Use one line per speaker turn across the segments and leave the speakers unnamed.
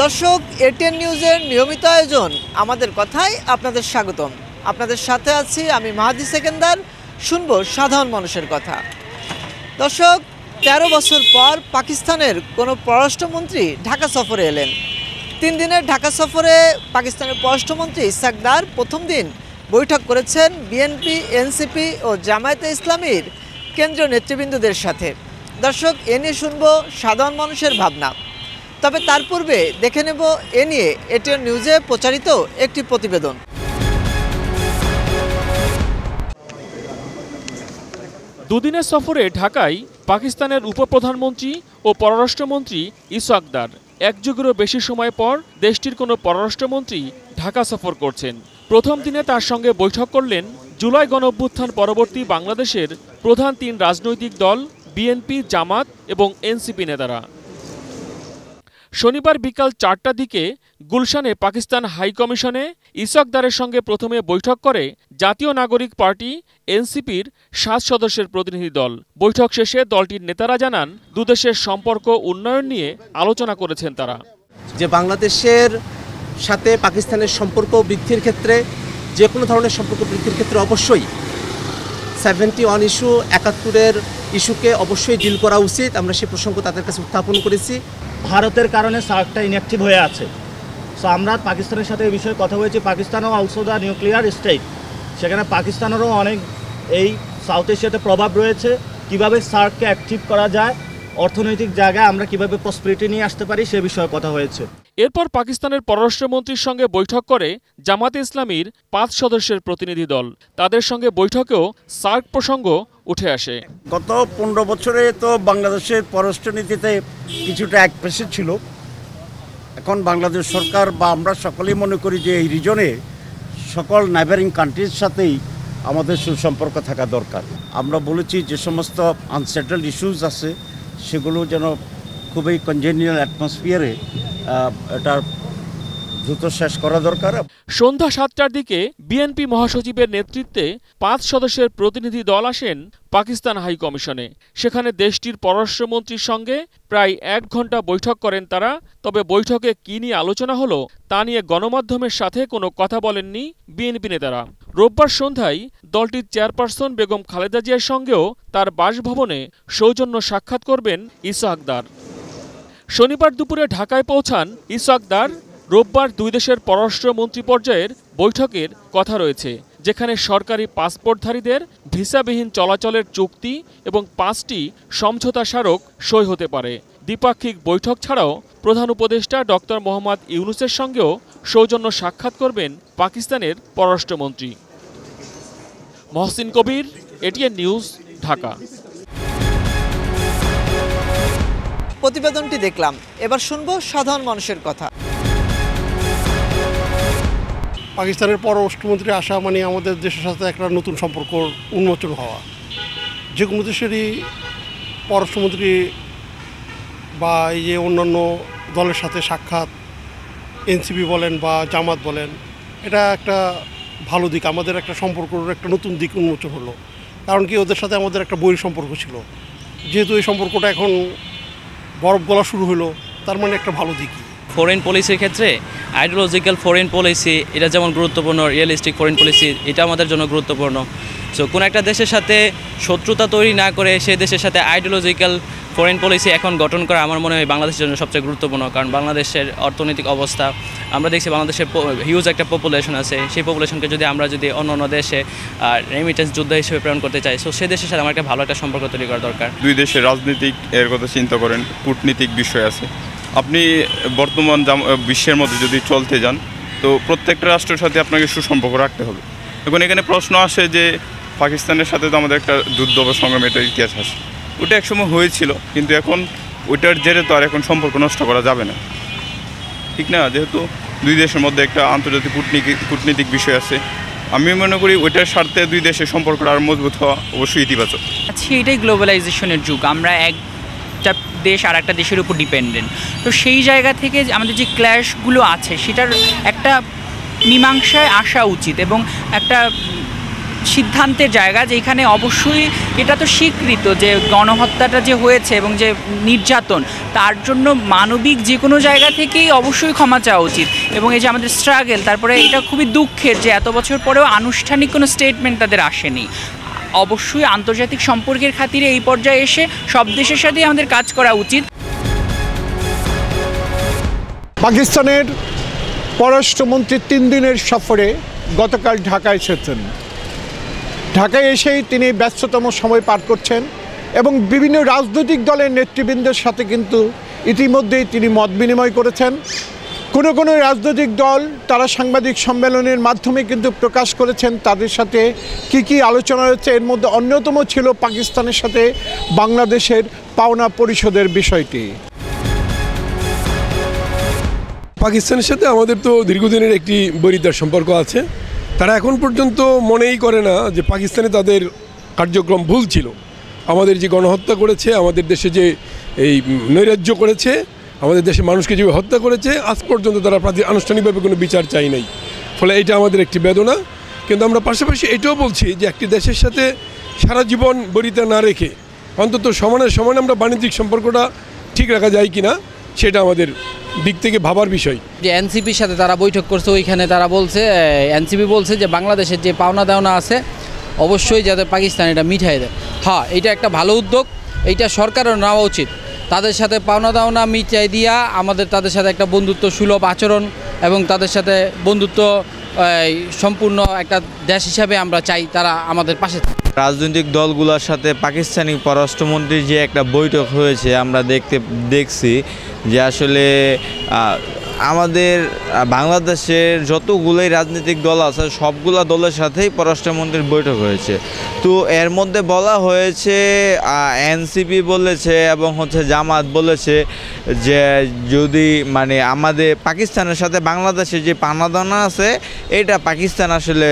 দর্শক, এটিএন নিউজের নিয়মিত আয়োজন আমাদের কথায় আপনাদের স্বাগতম। আপনাদের সাথে আছি আমি মাহাদি সেকেন্দার। শুনবো সাধারণ মানুষের কথা। দর্শক, ১৩ বছর পর পাকিস্তানের কোনো পররাষ্ট্রমন্ত্রী ঢাকা সফরে এলেন। ৩ দিনের ঢাকা সফরে পাকিস্তানের পররাষ্ট্রমন্ত্রী ইসহাক দার প্রথম দিন বৈঠক করেছেন বিএনপি, এনসিপি ও জামায়াতে ইসলামীর কেন্দ্রীয় নেতৃবৃন্দদের সাথে। দর্শক, এ নিয়ে শুনবো সাধারণ মানুষের ভাবনা। তবে তার পূর্বে দেখে নেব এ নিয়ে এটিএন নিউজে প্রচারিত একটি প্রতিবেদন।
দুদিনের সফরে ঢাকায় পাকিস্তানের উপপ্রধানমন্ত্রী ও পররাষ্ট্রমন্ত্রী ইসহাক দার। এক যুগেরও বেশি সময় পর দেশটির কোনো পররাষ্ট্রমন্ত্রী ঢাকা সফর করছেন। প্রথম দিনে তার সঙ্গে বৈঠক করলেন জুলাই গণঅভ্যুত্থান পরবর্তী বাংলাদেশের প্রধান ৩ রাজনৈতিক দল বিএনপি, জামাত এবং এনসিপি নেতারা। শনিবার বিকাল ৪টার দিকে গুলশানে পাকিস্তান হাইকমিশনে ইসহাক দারের সঙ্গে প্রথমে বৈঠক করে জাতীয় নাগরিক পার্টি এনসিপির ৭ সদস্যের প্রতিনিধি দল। বৈঠক শেষে দলটির নেতারা জানান, দুদেশের সম্পর্ক উন্নয়ন নিয়ে আলোচনা করেছেন তারা।
যে বাংলাদেশের সাথে পাকিস্তানের সম্পর্ক বৃদ্ধির ক্ষেত্রে, যে কোনো ধরনের সম্পর্ক বৃদ্ধির ক্ষেত্রে অবশ্যই 71 ইস্যু, ৭১-এর ইস্যুকে অবশ্যই ডিল করা উচিত। আমরা সেই প্রসঙ্গ তাদের কাছে উত্থাপন করেছি।
ভারতের কারণে সার্কটা ইনঅ্যাক্টিভ হয়ে আছে। সো আমরা পাকিস্তানের সাথে এই বিষয়ে কথা হয়েছি। পাকিস্তানও অলসো দ্য নিউক্লিয়ার স্টেট, সেখানে পাকিস্তানেরও অনেক এই সাউথ এশিয়াতে প্রভাব রয়েছে। কিভাবে সার্ককে অ্যাক্টিভ করা যায়, অর্থনৈতিক জায়গায় আমরা কিভাবে প্রসপারিটি নিয়ে আসতে পারি, সে বিষয়ে কথা হয়েছে।
এরপর পাকিস্তানের পররাষ্ট্রমন্ত্রীর সঙ্গে বৈঠক করে জামাতে ইসলামীর ৫ সদস্যের প্রতিনিধি দল। তাদের সঙ্গে বৈঠকেও সার্ক প্রসঙ্গ উঠে আসে।
গত ১৫ বছরে তো বাংলাদেশের পররাষ্ট্রনীতিতে কিছুটা একপেশে ছিল। এখন বাংলাদেশ সরকার বা আমরা সকলেই মনে করি যে এই রিজনে সকল নেইবারিং কান্ট্রির সাথেই আমাদের সুসম্পর্ক থাকা দরকার। আমরা বলেছি যে সমস্ত আনসেটেলড ইস্যুস আছে সেগুলো যেন খুবই কনজেনিয়াল অ্যাটমসফিয়ারে এটা দ্রুত শেষ করা দরকার।
সন্ধ্যা ৭টার দিকে বিএনপি মহাসচিবের নেতৃত্বে ৫ সদস্যের প্রতিনিধি দল আসেন পাকিস্তান হাইকমিশনে। সেখানে দেশটির পররাষ্ট্রমন্ত্রীর সঙ্গে প্রায় ১ ঘণ্টা বৈঠক করেন তারা। তবে বৈঠকে কী নিয়ে আলোচনা হলো তা নিয়ে গণমাধ্যমের সাথে কোনো কথা বলেননি বিএনপি নেতারা। রোববার সন্ধ্যায় দলটির চেয়ারপারসন বেগম খালেদা জিয়ার সঙ্গেও তার বাসভবনে সৌজন্য সাক্ষাৎ করবেন ইসহাক দার। শনিবার দুপুরে ঢাকায় পৌঁছান ইসহাক দার। রোববার দুই দেশের পররাষ্ট্রমন্ত্রী পর্যায়ের বৈঠকের কথা রয়েছে, যেখানে সরকারি পাসপোর্টধারীদের ভিসাবিহীন চলাচলের চুক্তি এবং ৫টি সমঝোতা স্মারক সই হতে পারে। দ্বিপাক্ষিক বৈঠক ছাড়াও প্রধান উপদেষ্টা ডক্টর মোহাম্মদ ইউনূসের সঙ্গেও সৌজন্য সাক্ষাৎ করবেন পাকিস্তানের পররাষ্ট্রমন্ত্রী। মহসিন কবির, এটিএন নিউজ, ঢাকা।
প্রতিবেদনটি দেখলাম, এবার শুনবো সাধারণ মানুষের কথা।
পাকিস্তানের পররাষ্ট্রমন্ত্রী আসা মানে আমাদের দেশের সাথে একটা নতুন সম্পর্ক উন্মোচন হওয়া। যে কোনো দেশেরই পররাষ্ট্রমন্ত্রী বা এই যে অন্যান্য দলের সাথে সাক্ষাৎ, এনসিপি বলেন বা জামাত বলেন, এটা একটা ভালো দিক। আমাদের একটা সম্পর্কের একটা নতুন দিক উন্মোচন হলো। কারণ কি, ওদের সাথে আমাদের একটা বৈরী সম্পর্ক ছিল। যেহেতু এই সম্পর্কটা এখন বরফ গলা শুরু হলো, তার মানে একটা ভালো দিকই।
ফরেন পলিসির ক্ষেত্রে আইডিওলজিক্যাল ফরেন পলিসি এটা যেমন গুরুত্বপূর্ণ, রিয়েলিস্টিক ফরেন পলিসি এটা আমাদের জন্য গুরুত্বপূর্ণ। সো কোনো একটা দেশের সাথে শত্রুতা তৈরি না করে সেই দেশের সাথে আইডিওলজিক্যাল ফরেন পলিসি এখন গঠন করা আমার মনে হয় বাংলাদেশের জন্য সবচেয়ে গুরুত্বপূর্ণ। কারণ বাংলাদেশের অর্থনৈতিক অবস্থা আমরা দেখছি, বাংলাদেশের হিউজ একটা পপুলেশন আছে। সেই পপুলেশনকে যদি আমরা অন্য অন্য দেশে রেমিটেন্স যুদ্ধ হিসেবে প্রেরণ করতে চাই, সো সেই দেশের সাথে আমার একটা ভালো একটা সম্পর্ক তৈরি করা দরকার।
দুই দেশের রাজনীতিক এর কথা চিন্তা করেন, কূটনীতিক বিষয় আছে। আপনি বর্তমান বিশ্বের মধ্যে যদি চলতে যান, তো প্রত্যেকটা রাষ্ট্রের সাথে আপনাকে সুসম্পর্ক রাখতে হবে। এখন এখানে প্রশ্ন আসে যে পাকিস্তানের সাথে তো আমাদের একটা যুদ্ধ বা সংগ্রামের ইতিহাস আছে। ওটা একসময় হয়েছিল, কিন্তু এখন ওইটার জেরে তো আর এখন সম্পর্ক নষ্ট করা যাবে না, ঠিক না? যেহেতু দুই দেশের মধ্যে একটা আন্তর্জাতিক কূটনীতিক বিষয় আছে, আমি মনে করি ওইটার স্বার্থে দুই দেশের সম্পর্কটা আরও মজবুত হওয়া অবশ্যই ইতিবাচক।
এটাই গ্লোবালাইজেশনের যুগ। আমরা একটা দেশ আর একটা দেশের উপর ডিপেন্ডেন্ট। তো সেই জায়গা থেকে আমাদের যে ক্ল্যাশগুলো আছে সেটার একটা মীমাংসায় আসা উচিত এবং একটা সিদ্ধান্তের জায়গা, যেখানে অবশ্যই এটা তো স্বীকৃত যে গণহত্যাটা যে হয়েছে এবং যে নির্যাতন, তার জন্য মানবিক যে কোনো জায়গা থেকেই অবশ্যই ক্ষমা চাওয়া উচিত। এবং এই যে আমাদের স্ট্রাগল, তারপরে এটা খুবই দুঃখের যে এত বছর পরেও আনুষ্ঠানিক কোনো স্টেটমেন্ট তাদের আসেনি। অবশ্যই আন্তর্জাতিক সম্পর্কের খাতিরে এই পর্যায়ে এসে সব দেশের সাথেই আমাদের কাজ করা উচিত।
পাকিস্তানের পররাষ্ট্রমন্ত্রী 3 দিনের সফরে গতকাল ঢাকায় এসেছেন। ঢাকায় এসেই তিনি ব্যস্ততম সময় পার করছেন এবং বিভিন্ন রাজনৈতিক দলের নেতৃবৃন্দের সাথে কিন্তু ইতিমধ্যেই তিনি মত বিনিময় করেছেন। কোনো রাজনৈতিক দল তারা সাংবাদিক সম্মেলনের মাধ্যমে কিন্তু প্রকাশ করেছেন তাদের সাথে কি আলোচনা হচ্ছে। এর মধ্যে অন্যতম ছিল পাকিস্তানের সাথে বাংলাদেশের পাওনা পরিশোধের বিষয়টি।
পাকিস্তানের সাথে আমাদের তো দীর্ঘদিনের একটি বৈরিতার সম্পর্ক আছে। তারা এখন পর্যন্ত মনেই করে না যে পাকিস্তানে তাদের কার্যক্রম ভুল ছিল। আমাদের যে গণহত্যা করেছে, আমাদের দেশে যে এই নৈরাজ্য করেছে, আমাদের দেশে মানুষকে যেভাবে হত্যা করেছে, আজ পর্যন্ত তারা আনুষ্ঠানিকভাবে কোনো বিচার চাই নাই। ফলে এটা আমাদের একটি বেদনা। কিন্তু আমরা পাশাপাশি এটাও বলছি যে একটি দেশের সাথে সারা জীবন বৈরিতা না রেখে অন্তত সমানে আমরা বাণিজ্যিক সম্পর্কটা ঠিক রাখা যায় কিনা সেটা আমাদের দিক থেকে ভাবার বিষয়।
যে এনসিপির সাথে তারা বৈঠক করছে, ওইখানে তারা বলছে, এনসিপি বলছে যে বাংলাদেশের যে পাওনা দেওনা আছে অবশ্যই যাতে পাকিস্তান এটা মিঠাই দেয়। হ্যাঁ, এটা একটা ভালো উদ্যোগ, এইটা সরকারের নেওয়া উচিত। তাদের সাথে পাওনা দেওনা মিটাই দিয়া আমাদের তাদের সাথে একটা বন্ধুত্ব সুলভ আচরণ এবং তাদের সাথে বন্ধুত্ব সম্পূর্ণ একটা দেশ হিসাবে আমরা চাই তারা আমাদের পাশে।
রাজনৈতিক দলগুলোর সাথে পাকিস্তানি পররাষ্ট্রমন্ত্রীর যে একটা বৈঠক হয়েছে আমরা দেখছি যে আসলে আমাদের বাংলাদেশের যতগুলোই রাজনৈতিক দল আছে সবগুলা দলের সাথেই পররাষ্ট্রমন্ত্রীর বৈঠক হয়েছে। তো এর মধ্যে বলা হয়েছে, এনসিপি বলেছে এবং জামাত বলেছে যে যদি মানে আমাদের পাকিস্তানের সাথে বাংলাদেশের যে পাওনা আছে এটা পাকিস্তান আসলে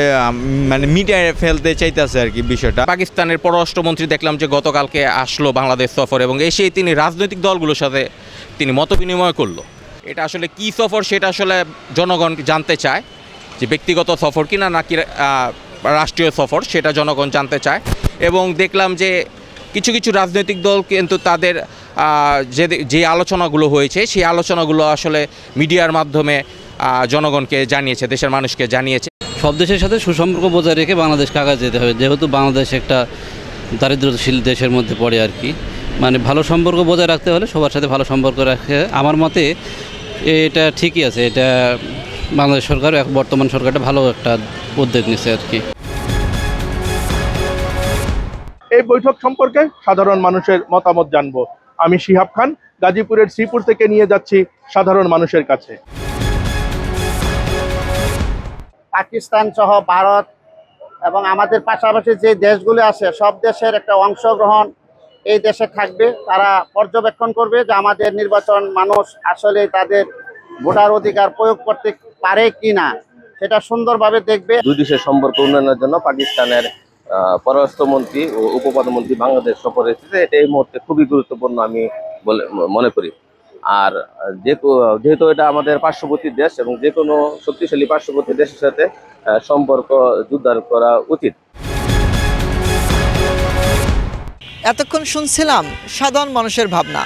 মানে মিটিয়ে ফেলতে চাইতেছে আর কি বিষয়টা।
পাকিস্তানের পররাষ্ট্রমন্ত্রী দেখলাম যে গতকালকে আসলো বাংলাদেশ সফর এবং এসেই তিনি রাজনৈতিক দলগুলোর সাথে তিনি মত বিনিময় করলো। এটা আসলে কি সফর সেটা আসলে জনগণ জানতে চায়, যে ব্যক্তিগত সফর কিনা নাকি রাষ্ট্রীয় সফর সেটা জনগণ জানতে চায়। এবং দেখলাম যে কিছু রাজনৈতিক দল কিন্তু তাদের যে আলোচনাগুলো হয়েছে সেই আলোচনাগুলো আসলে মিডিয়ার মাধ্যমে জনগণকে জানিয়েছে, দেশের মানুষকে জানিয়েছে।
সব দেশের সাথে সুসম্পর্ক বজায় রেখে বাংলাদেশকে আগায় যেতে হবে, যেহেতু বাংলাদেশ একটা দারিদ্রশীল দেশের মধ্যে পড়ে আর কি। মানে ভালো সম্পর্ক বজায় রাখতে হলে সবার সাথে ভালো সম্পর্ক রাখে, আমার মতে এটা ঠিকই আছে। এটা বাংলাদেশ সরকার বর্তমান সরকারটা ভালো একটা উদ্যোগ নিচ্ছে আর কি।
এই বৈঠক সম্পর্কে সাধারণ মানুষের মতামত জানবো। আমি শিহাব খান, গাজীপুরের শ্রীপুর থেকে নিয়ে যাচ্ছি সাধারণ মানুষের কাছে।
পাকিস্তান সহ ভারত এবং আমাদের পাশাপাশি যে দেশগুলো আছে সব দেশের একটা অংশগ্রহণ এই দেশে থাকবে। তারা পর্যবেক্ষণ করবে যে আমাদের নির্বাচন মানুষ আসলে তাদের ভোটার অধিকার প্রয়োগ করতে পারে কি না, সেটা সুন্দরভাবে দেখবে।
দুই দেশের সম্পর্ক উন্নয়নের জন্য পাকিস্তানের পররাষ্ট্রমন্ত্রী ও উপপ্রধানমন্ত্রী বাংলাদেশ সফরে এসেছে, এটা এই মুহূর্তে খুবই গুরুত্বপূর্ণ আমি মনে করি। আর যেহেতু এটা আমাদের পার্শ্ববর্তী দেশ এবং যে কোনো শক্তিশালী পার্শ্ববর্তী দেশের সাথে সম্পর্ক জোরদার করা উচিত।
এতক্ষণ শুনছিলাম সাধারণ মানুষের ভাবনা।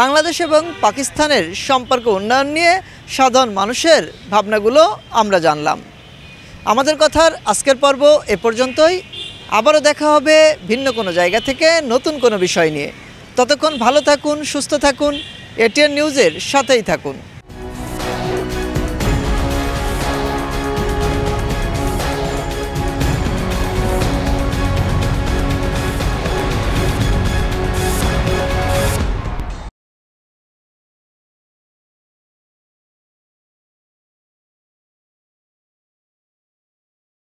বাংলাদেশ এবং পাকিস্তানের সম্পর্ক উন্নয়ন নিয়ে সাধারণ মানুষের ভাবনাগুলো আমরা জানলাম। আমাদের কথার আজকের পর্ব এ পর্যন্তই। আবারও দেখা হবে ভিন্ন কোনো জায়গা থেকে নতুন কোনো বিষয় নিয়ে। ততক্ষণ ভালো থাকুন, সুস্থ থাকুন, এটিএন নিউজের সাথেই থাকুন।